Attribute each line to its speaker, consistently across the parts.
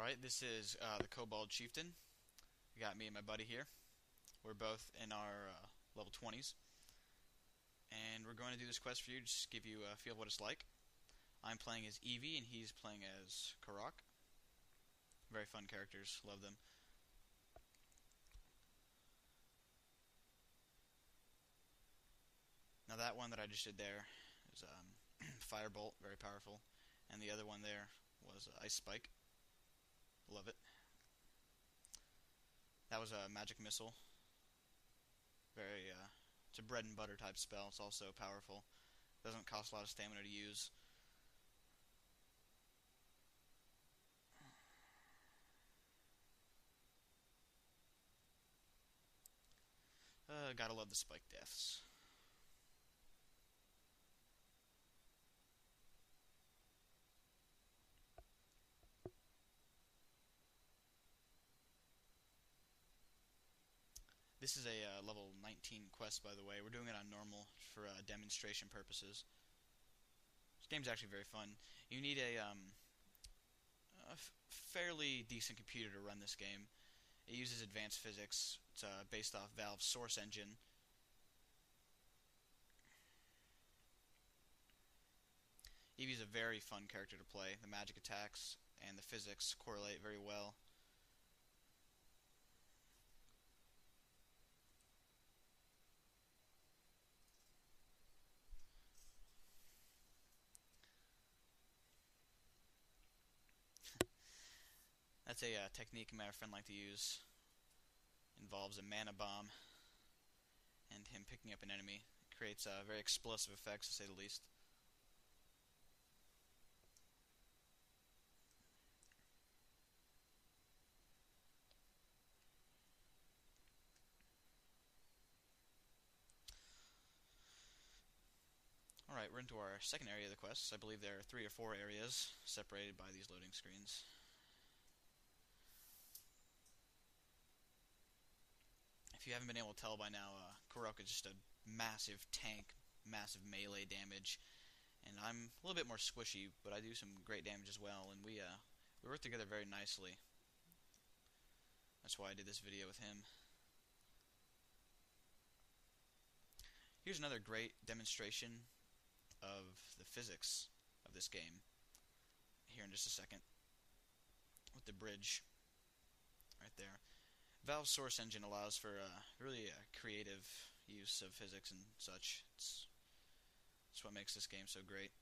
Speaker 1: Alright, this is the Kobold Chieftain. You got me and my buddy here. We're both in our level 20s. And we're going to do this quest for you, just give you a feel of what it's like. I'm playing as Evie, and he's playing as Karok. Very fun characters, love them. Now that one that I just did there is Firebolt, very powerful. And the other one there was Ice Spike. Love it. That was a magic missile. It's a bread and butter type spell. It's also powerful. Doesn't cost a lot of stamina to use. Gotta love the spike deaths. This is a level 19 quest, by the way. We're doing it on normal for demonstration purposes. This game's actually very fun. You need a fairly decent computer to run this game. It uses advanced physics. It's based off Valve's Source engine. Eevee's a very fun character to play. The magic attacks and the physics correlate very well. That's a technique my friend like to use. Involves a mana bomb and him picking up an enemy. It creates very explosive effects, to say the least. Alright, we're into our second area of the quest. I believe there are 3 or 4 areas separated by these loading screens. If you haven't been able to tell by now, Karok is just a massive tank, massive melee damage, and I'm a little bit more squishy, but I do some great damage as well, and we work together very nicely. That's why I did this video with him. Here's another great demonstration of the physics of this game here in just a second with the bridge right there. Valve's Source engine allows for really creative use of physics and such. It's what makes this game so great.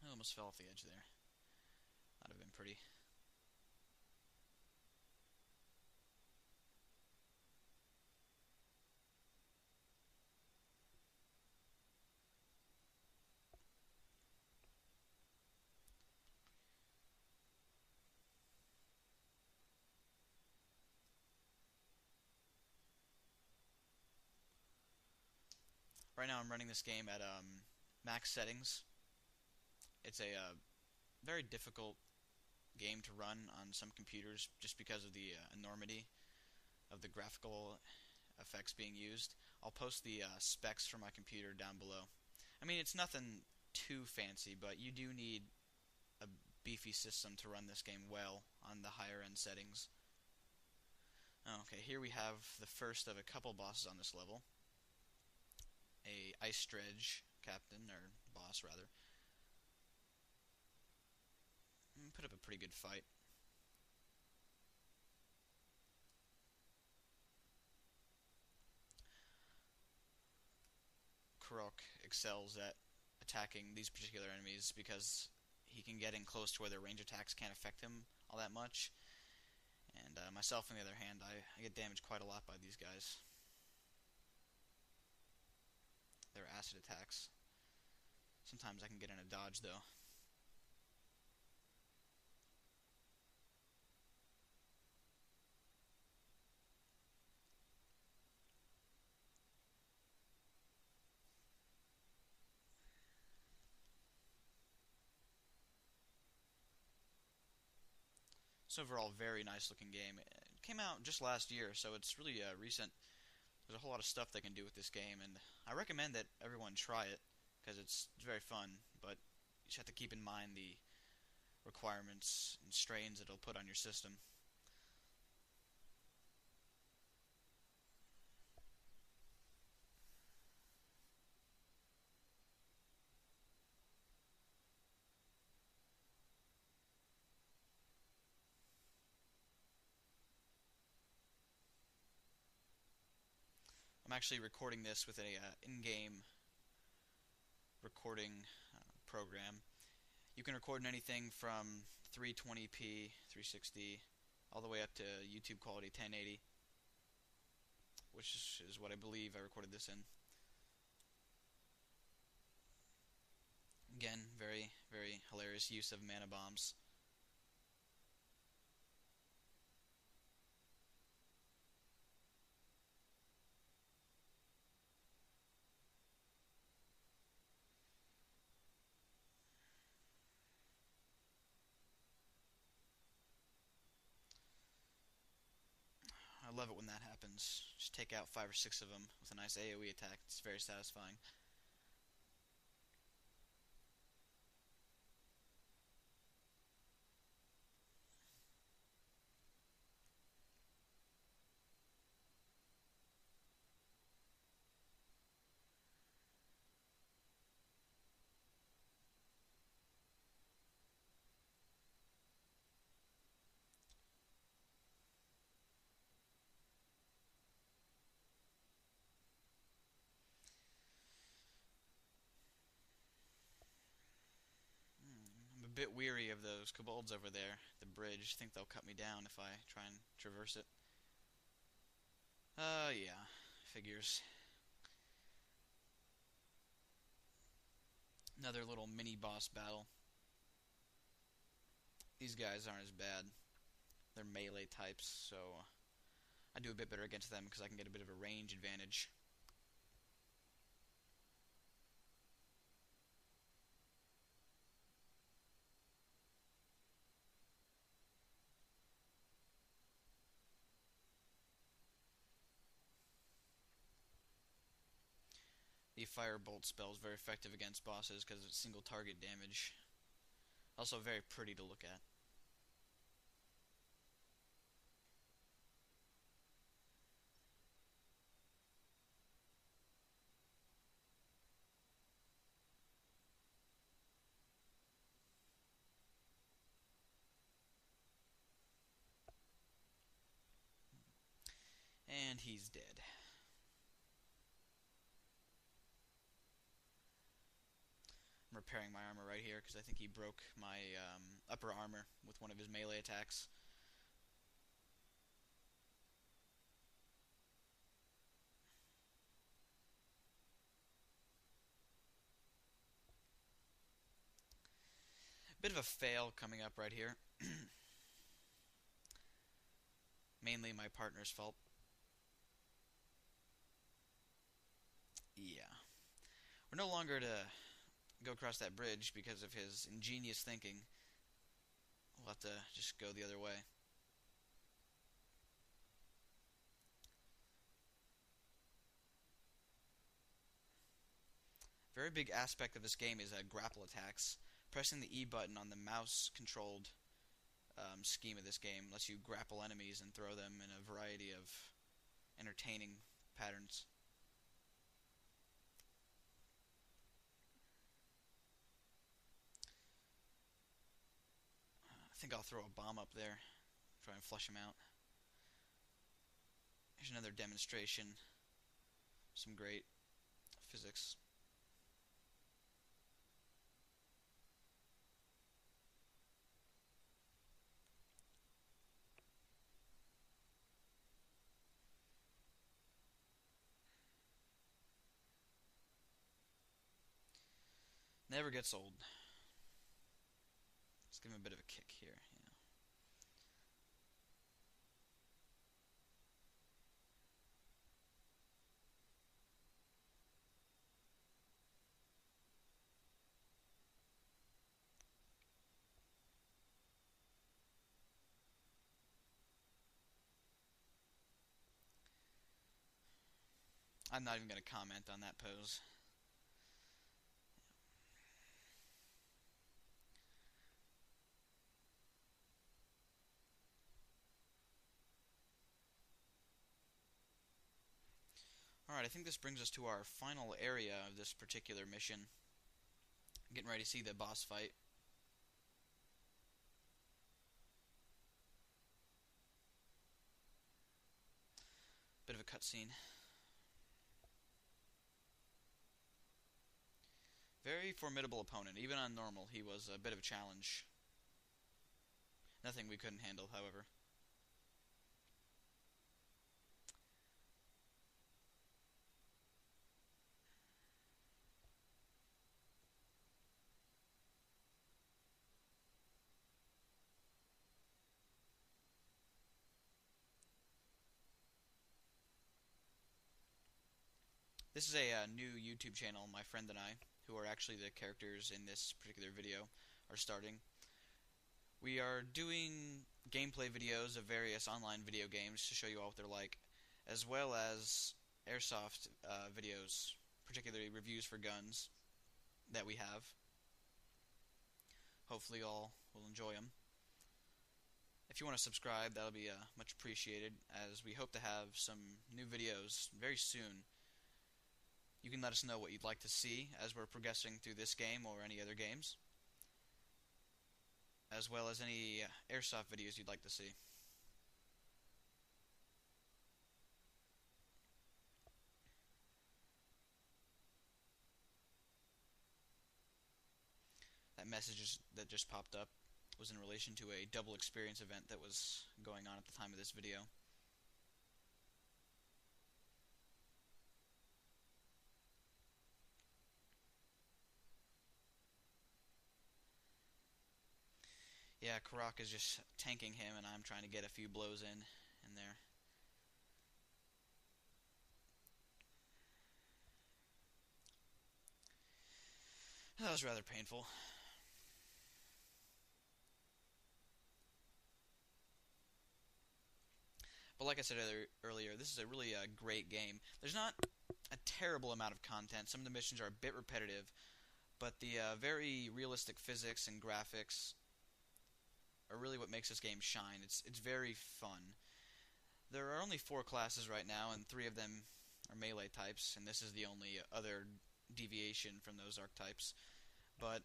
Speaker 1: I almost fell off the edge there. That'd have been pretty. Right now I'm running this game at max settings. It's a very difficult game to run on some computers just because of the enormity of the graphical effects being used. I'll post the specs for my computer down below. I mean, it's nothing too fancy, but you do need a beefy system to run this game well on the higher end settings. Okay, here we have the first of a couple bosses on this level. A Ice Dredge captain, or boss rather. Put up a pretty good fight. Karok excels at attacking these particular enemies because he can get in close to where their range attacks can't affect him all that much. And myself, on the other hand, I get damaged quite a lot by these guys. Their acid attacks. Sometimes I can get in a dodge, though. It's overall a very nice looking game. It came out just last year, so it's really recent. There's a whole lot of stuff they can do with this game, and I recommend that everyone try it, because it's very fun, but you just have to keep in mind the requirements and strains it'll put on your system. I'm actually recording this with a in-game recording program. You can record in anything from 320p, 360, all the way up to YouTube quality 1080, which is what I believe I recorded this in. Again, very, very hilarious use of mana bombs. I love it when that happens. Just take out 5 or 6 of them with a nice AoE attack. It's very satisfying. I'm a bit weary of those kobolds over there. The bridge. I think they'll cut me down if I try and traverse it. Yeah. Figures. Another little mini-boss battle. These guys aren't as bad. They're melee types, so I do a bit better against them because I can get a bit of a range advantage. The firebolt spell is very effective against bosses because it's single target damage. Also very pretty to look at. And he's dead. I'm repairing my armor right here because I think he broke my upper armor with one of his melee attacks. Bit of a fail coming up right here. Mainly my partner's fault. Yeah. We're no longer to go across that bridge because of his ingenious thinking. We'll have to just go the other way. Very big aspect of this game is grapple attacks. Pressing the E button on the mouse-controlled scheme of this game lets you grapple enemies and throw them in a variety of entertaining patterns. I think I'll throw a bomb up there, try and flush him out. Here's another demonstration. Some great physics. Never gets old. Let's give him a bit of a kick here. Yeah. I'm not even going to comment on that pose. Alright, I think this brings us to our final area of this particular mission. Getting ready to see the boss fight. Bit of a cutscene. Very formidable opponent. Even on normal, he was a bit of a challenge. Nothing we couldn't handle, however. This is a new YouTube channel my friend and I, who are actually the characters in this particular video, are starting. We are doing gameplay videos of various online video games to show you all what they're like, as well as airsoft videos, particularly reviews for guns that we have. Hopefully you all will enjoy them. If you want to subscribe, that'll be much appreciated, as we hope to have some new videos very soon. You can let us know what you'd like to see as we're progressing through this game or any other games, as well as any airsoft videos you'd like to see. That message that just popped up was in relation to a double experience event that was going on at the time of this video. Yeah, Karak is just tanking him, and I'm trying to get a few blows in there. That was rather painful. But like I said earlier, this is a really great game. There's not a terrible amount of content. Some of the missions are a bit repetitive, but the very realistic physics and graphics are really what makes this game shine. It's very fun. There are only 4 classes right now, and 3 of them are melee types, and this is the only other deviation from those archetypes. But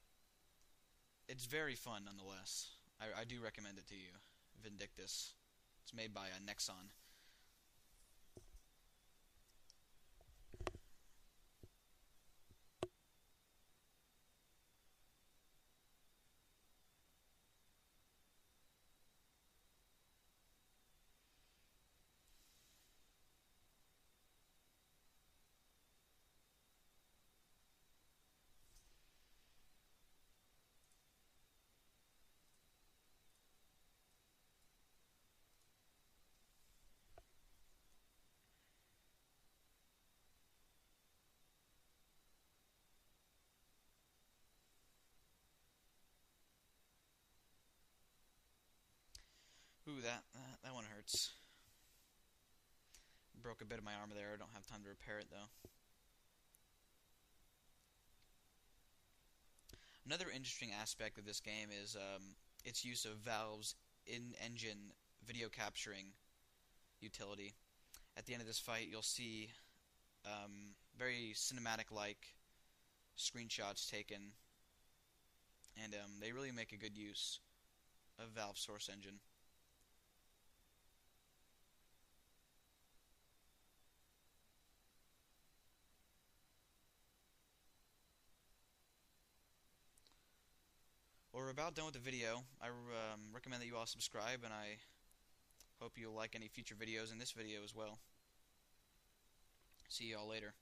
Speaker 1: it's very fun nonetheless. I do recommend it to you. Vindictus. It's made by Nexon. Ooh, that one hurts. Broke a bit of my armor there. I don't have time to repair it, though. Another interesting aspect of this game is its use of Valve's in-engine video capturing utility. At the end of this fight, you'll see very cinematic-like screenshots taken, and they really make a good use of Valve's source engine. Well, we're about done with the video. I recommend that you all subscribe, and I hope you'll like any future videos in this video as well. See you all later.